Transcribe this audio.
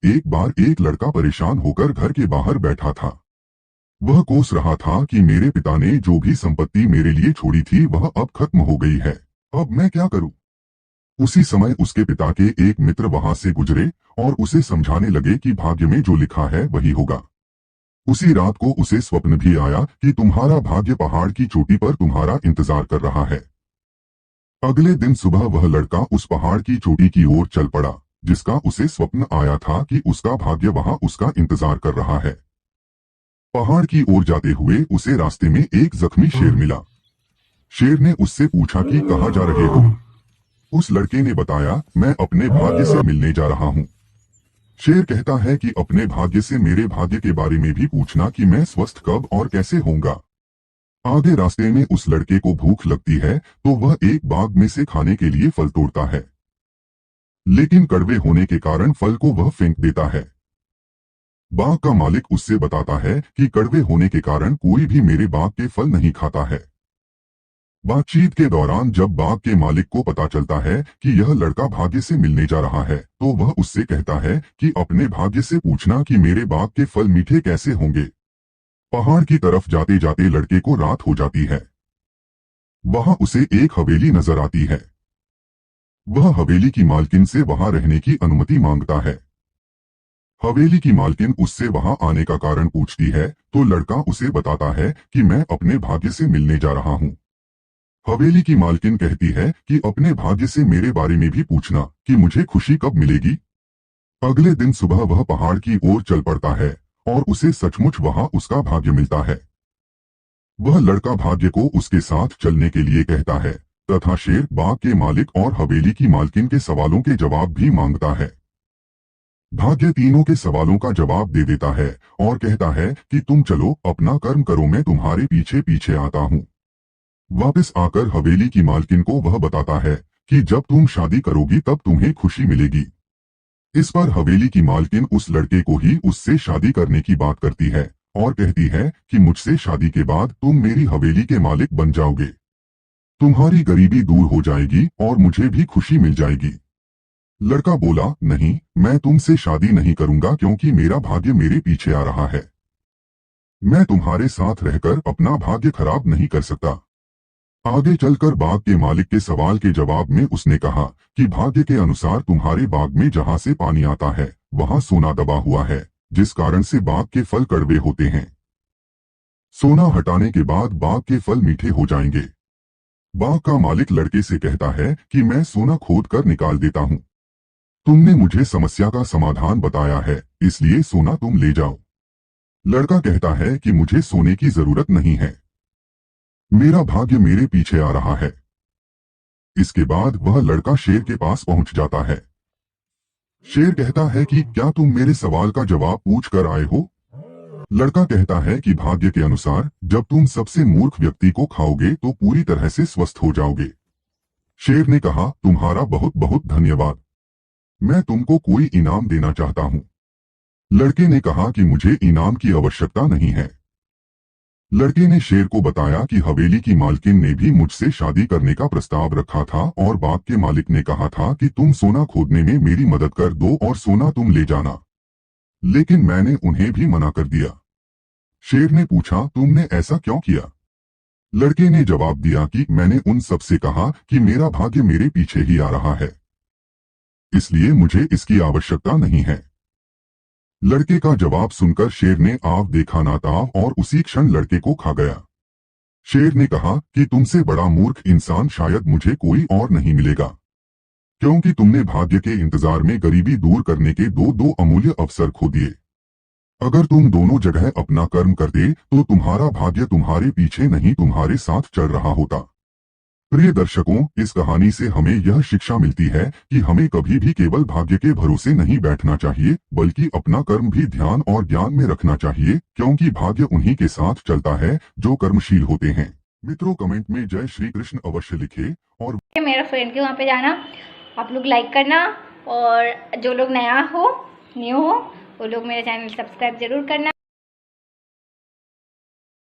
एक बार एक लड़का परेशान होकर घर के बाहर बैठा था। वह कोस रहा था कि मेरे पिता ने जो भी संपत्ति मेरे लिए छोड़ी थी वह अब खत्म हो गई है। अब मैं क्या करूं? उसी समय उसके पिता के एक मित्र वहां से गुजरे और उसे समझाने लगे कि भाग्य में जो लिखा है वही होगा। उसी रात को उसे स्वप्न भी आया कि तुम्हारा भाग्य पहाड़ की चोटी पर तुम्हारा इंतजार कर रहा है। अगले दिन सुबह वह लड़का उस पहाड़ की चोटी की ओर चल पड़ा, जिसका उसे स्वप्न आया था कि उसका भाग्य वहां उसका इंतजार कर रहा है। पहाड़ की ओर जाते हुए उसे रास्ते में एक जख्मी शेर मिला। शेर ने उससे पूछा कि कहाँ जा रहे हो? उस लड़के ने बताया, मैं अपने भाग्य से मिलने जा रहा हूँ। शेर कहता है कि अपने भाग्य से मेरे भाग्य के बारे में भी पूछना कि मैं स्वस्थ कब और कैसे होऊंगा। आगे रास्ते में उस लड़के को भूख लगती है तो वह एक बाग में से खाने के लिए फल तोड़ता है, लेकिन कड़वे होने के कारण फल को वह फेंक देता है। बाग का मालिक उससे बताता है कि कड़वे होने के कारण कोई भी मेरे बाग के फल नहीं खाता है। बातचीत के दौरान जब बाग के मालिक को पता चलता है कि यह लड़का भाग्य से मिलने जा रहा है तो वह उससे कहता है कि अपने भाग्य से पूछना कि मेरे बाग के फल मीठे कैसे होंगे। पहाड़ की तरफ जाते जाते लड़के को रात हो जाती है। वहां उसे एक हवेली नजर आती है। वह हवेली की मालकिन से वहां रहने की अनुमति मांगता है। हवेली की मालकिन उससे वहां आने का कारण पूछती है तो लड़का उसे बताता है कि मैं अपने भाग्य से मिलने जा रहा हूँ। हवेली की मालकिन कहती है कि अपने भाग्य से मेरे बारे में भी पूछना कि मुझे खुशी कब मिलेगी। अगले दिन सुबह वह पहाड़ की ओर चल पड़ता है और उसे सचमुच वहां उसका भाग्य मिलता है। वह लड़का भाग्य को उसके साथ चलने के लिए कहता है तथा शेर बाग के मालिक और हवेली की मालकिन के सवालों के जवाब भी मांगता है। भाग्य तीनों के सवालों का जवाब दे देता है और कहता है कि तुम चलो अपना कर्म करो, मैं तुम्हारे पीछे पीछे आता हूँ। वापस आकर हवेली की मालकिन को वह बताता है कि जब तुम शादी करोगी तब तुम्हें खुशी मिलेगी। इस पर हवेली की मालकिन उस लड़के को ही उससे शादी करने की बात करती है और कहती है कि मुझसे शादी के बाद तुम मेरी हवेली के मालिक बन जाओगे। तुम्हारी गरीबी दूर हो जाएगी और मुझे भी खुशी मिल जाएगी। लड़का बोला, नहीं, मैं तुमसे शादी नहीं करूंगा क्योंकि मेरा भाग्य मेरे पीछे आ रहा है। मैं तुम्हारे साथ रहकर अपना भाग्य खराब नहीं कर सकता। आगे चलकर बाग के मालिक के सवाल के जवाब में उसने कहा कि भाग्य के अनुसार तुम्हारे बाग में जहां से पानी आता है वहां सोना दबा हुआ है, जिस कारण से बाग के फल कड़वे होते हैं। सोना हटाने के बाद बाग के फल मीठे हो जाएंगे। बाग का मालिक लड़के से कहता है कि मैं सोना खोद कर निकाल देता हूँ। तुमने मुझे समस्या का समाधान बताया है, इसलिए सोना तुम ले जाओ। लड़का कहता है कि मुझे सोने की जरूरत नहीं है, मेरा भाग्य मेरे पीछे आ रहा है। इसके बाद वह लड़का शेर के पास पहुंच जाता है। शेर कहता है कि क्या तुम मेरे सवाल का जवाब पूछ कर आए हो? लड़का कहता है कि भाग्य के अनुसार जब तुम सबसे मूर्ख व्यक्ति को खाओगे तो पूरी तरह से स्वस्थ हो जाओगे। शेर ने कहा, तुम्हारा बहुत बहुत धन्यवाद, मैं तुमको कोई इनाम देना चाहता हूँ। लड़के ने कहा कि मुझे इनाम की आवश्यकता नहीं है। लड़के ने शेर को बताया कि हवेली की मालकिन ने भी मुझसे शादी करने का प्रस्ताव रखा था और बाग के मालिक ने कहा था कि तुम सोना खोदने में मेरी मदद कर दो और सोना तुम ले जाना, लेकिन मैंने उन्हें भी मना कर दिया। शेर ने पूछा, तुमने ऐसा क्यों किया? लड़के ने जवाब दिया कि मैंने उन सब से कहा कि मेरा भाग्य मेरे पीछे ही आ रहा है, इसलिए मुझे इसकी आवश्यकता नहीं है। लड़के का जवाब सुनकर शेर ने आव देखा ना ताव और उसी क्षण लड़के को खा गया। शेर ने कहा कि तुमसे बड़ा मूर्ख इंसान शायद मुझे कोई और नहीं मिलेगा, क्योंकि तुमने भाग्य के इंतजार में गरीबी दूर करने के दो दो अमूल्य अवसर खो दिए। अगर तुम दोनों जगह अपना कर्म करते तो तुम्हारा भाग्य तुम्हारे पीछे नहीं तुम्हारे साथ चल रहा होता। प्रिय दर्शकों, इस कहानी से हमें यह शिक्षा मिलती है कि हमें कभी भी केवल भाग्य के भरोसे नहीं बैठना चाहिए, बल्कि अपना कर्म भी ध्यान और ज्ञान में रखना चाहिए, क्योंकि भाग्य उन्हीं के साथ चलता है जो कर्मशील होते हैं। मित्रों, कमेंट में जय श्री कृष्ण अवश्य लिखे और मेरा फ्रेंड के वहाँ पे जाना, आप लोग लाइक करना और जो लोग न्यू हो वो लोग मेरे चैनल सब्सक्राइब जरूर करना।